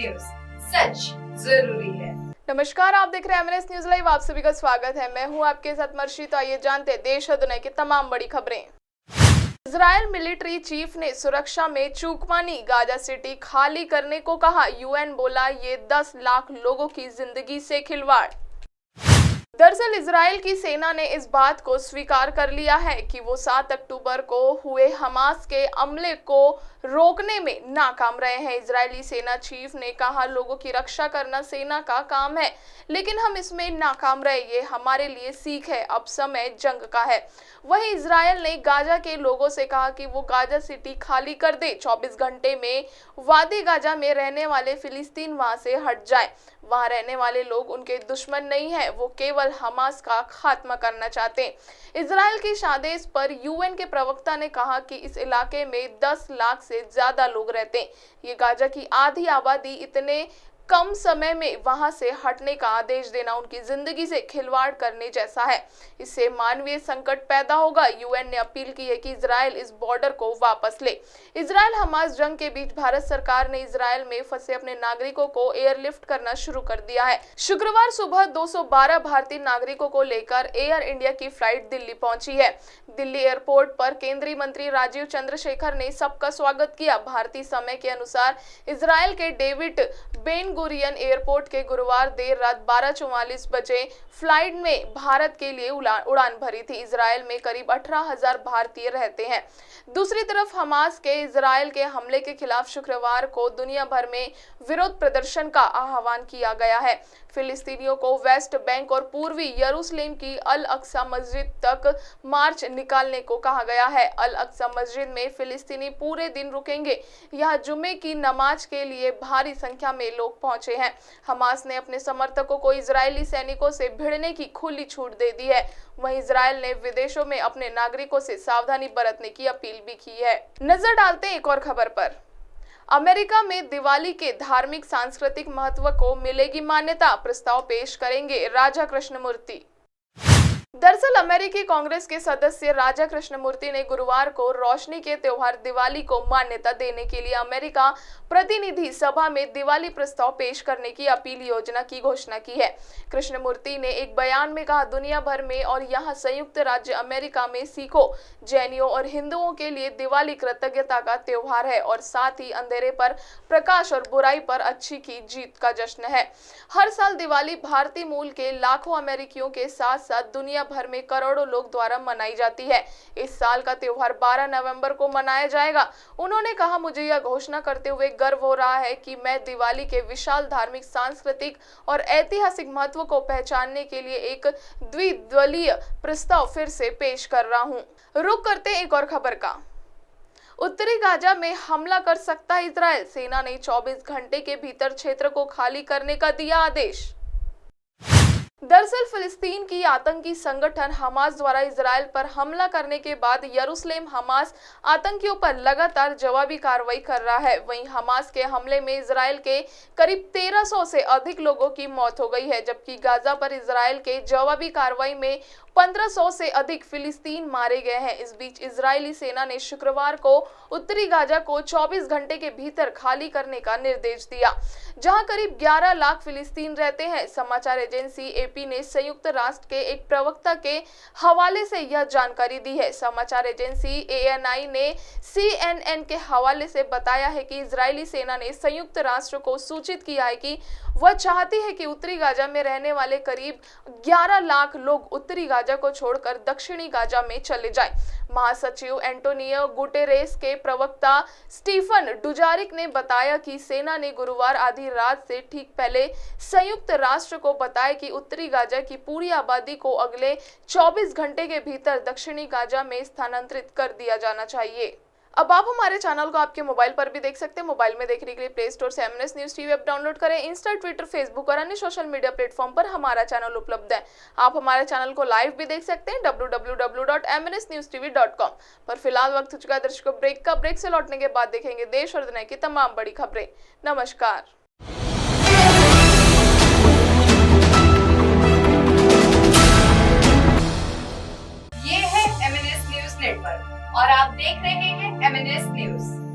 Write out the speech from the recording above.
News, सच जरूरी है। नमस्कार, आप देख रहे हैं एमएनएस न्यूज लाइव। आप सभी का स्वागत है। मैं हूं आपके साथ मर्शी। तो आइए जानते हैं देश और दुनिया की तमाम बड़ी खबरें। इजरायल मिलिट्री चीफ ने सुरक्षा में चूक मानी, गाजा सिटी खाली करने को कहा। यूएन बोला ये 10 लाख लोगों की जिंदगी से खिलवाड़। दरअसल इजरायल की सेना ने इस बात को स्वीकार कर लिया है कि वो 7 अक्टूबर को हुए हमास के हमले को रोकने में नाकाम रहे हैं। इजरायली सेना चीफ ने कहा, लोगों की रक्षा करना सेना का काम है, लेकिन हम इसमें नाकाम रहे। ये हमारे लिए सीख है। अब समय जंग का है। वहीं इजरायल ने गाजा के लोगों से कहा कि वो गाजा सिटी खाली कर दे। 24 घंटे में वादी गाजा में रहने वाले फिलिस्तीन वहां से हट जाए। वहां रहने वाले लोग उनके दुश्मन नहीं है, वो केवल हमास का खात्मा करना चाहते हैं। इजरायल के आदेश पर यूएन के प्रवक्ता ने कहा कि इस इलाके में 10 लाख से ज्यादा लोग रहते हैं। ये गाजा की आधी आबादी इतने कम समय में वहां से हटने का आदेश देना उनकी जिंदगी से खिलवाड़ करने जैसा है। इससे मानवीय संकट पैदा होगा। यूएन ने अपील की है कि इजरायल इस बॉर्डर को वापस ले। इजरायल हमास जंग के बीच भारत सरकार ने इजरायल में फंसे अपने नागरिकों को एयरलिफ्ट करना शुरू कर दिया है। शुक्रवार सुबह 212 भारतीय नागरिकों को लेकर एयर इंडिया की फ्लाइट दिल्ली पहुंची है। दिल्ली एयरपोर्ट पर केंद्रीय मंत्री राजीव चंद्रशेखर ने सबका स्वागत किया। भारतीय समय के अनुसार इजरायल के डेविड बेन गुरियन एयरपोर्ट के गुरुवार देर रात 12:44 बजे फ्लाइट में भारत के लिए उड़ान भरी थी। इजरायल में करीब 18,000 भारतीय रहते हैं। दूसरी तरफ हमास के इजरायल के हमले के खिलाफ शुक्रवार को दुनिया भर में विरोध प्रदर्शन का आह्वान किया गया है। फिलिस्तीनियों को वेस्ट बैंक और पूर्वी यरूशलेम की अल अक्सा मस्जिद तक मार्च निकालने को कहा गया है। अल अक्सा मस्जिद में फिलिस्तीनी पूरे दिन रुकेंगे। यहां जुमे की नमाज के लिए भारी संख्या में लोग पहुंचे हैं। हमास ने अपने समर्थकों को इजरायली सैनिकों से भिड़ने की खुली छूट दे दी है। वहीं इजरायल ने विदेशों में अपने नागरिकों से सावधानी बरतने की अपील भी की है। नजर डालते हैं एक और खबर पर। अमेरिका में दिवाली के धार्मिक सांस्कृतिक महत्व को मिलेगी मान्यता, प्रस्ताव पेश करेंगे राजा कृष्णमूर्ति। दरअसल अमेरिकी कांग्रेस के सदस्य राजा कृष्णमूर्ति ने गुरुवार को रोशनी के त्योहार दिवाली को मान्यता देने के लिए अमेरिका प्रतिनिधि सभा में दिवाली प्रस्ताव पेश करने की अपील योजना की घोषणा की है। कृष्णमूर्ति ने एक बयान में कहा, दुनिया भर में और यहाँ संयुक्त राज्य अमेरिका में सिखों, जैनियों और हिंदुओं के लिए दिवाली कृतज्ञता का त्योहार है और साथ ही अंधेरे पर प्रकाश और बुराई पर अच्छी की जीत का जश्न है। हर साल दिवाली भारतीय मूल के लाखों अमेरिकियों के साथ साथ दुनिया भर में करोड़ों लोग द्वारा मनाई जाती है। इस साल का त्योहार 12 नवंबर को मनाया जाएगा। उन्होंने कहा, मुझे यह घोषणा करते हुए गर्व हो रहा है कि मैं दिवाली के विशाल धार्मिक, सांस्कृतिक और ऐतिहासिक महत्व को पहचानने के लिए एक द्विदलीय प्रस्ताव फिर से पेश कर रहा हूं। रुक करते एक और खबर का। उत्तरी गाजा में हमला कर सकता है इजरायल, सेना ने 24 घंटे के भीतर क्षेत्र को खाली करने का दिया आदेश। दरअसल फिलिस्तीन की आतंकी संगठन हमास द्वारा इजरायल पर हमला करने के बाद यरूशलेम हमास आतंकियों पर लगातार जवाबी कार्रवाई कर रहा है। वहीं हमास के हमले में इजरायल के करीब 1300 से अधिक लोगों की मौत हो गई है, जबकि गाजा पर इजरायल के जवाबी कार्रवाई में 1500 से अधिक फिलिस्तीन मारे गए हैं। इस बीच इजरायली सेना ने शुक्रवार को उत्तरी गाजा को 24 घंटे के भीतर खाली करने का निर्देश दिया, जहां करीब 11 लाख फिलिस्तीन रहते हैं। समाचार एजेंसी एपी ने संयुक्त राष्ट्र के एक प्रवक्ता के हवाले से यह जानकारी दी है। समाचार एजेंसी एएनआई ने सीएनएन के हवाले से बताया है कि इजरायली सेना ने संयुक्त राष्ट्र को सूचित किया है कि वह चाहती है कि उत्तरी गाजा में रहने वाले करीब 11 लाख लोग उत्तरी गाजा को छोड़कर दक्षिणी गाजा में चले जाएं। महासचिव एंटोनियो गुटेरेस के प्रवक्ता स्टीफन डुजारिक ने बताया कि सेना ने गुरुवार आधी रात से ठीक पहले संयुक्त राष्ट्र को बताया कि उत्तरी गाजा की पूरी आबादी को अगले 24 घंटे के भीतर दक्षिणी गाजा में स्थानांतरित कर दिया जाना चाहिए। अब आप हमारे चैनल को आपके मोबाइल पर भी देख सकते हैं। मोबाइल में देखने के लिए प्ले स्टोर से MNS news TV app download करें। इंस्टा, ट्विटर, फेसबुक और अन्य सोशल मीडिया प्लेटफॉर्म पर हमारा चैनल उपलब्ध है। आप हमारे चैनल को लाइव भी देख सकते हैं www.mnsnewstv.com पर। फिलहाल वक्त हो चुका है दर्शकों ब्रेक का। ब्रेक से लौटने के बाद देखेंगे देश और दुनिया की तमाम बड़ी खबरें। नमस्कार। ये है एमएनएस न्यूज नेटवर्क और आप देख रहे हैं एमएनएस न्यूज।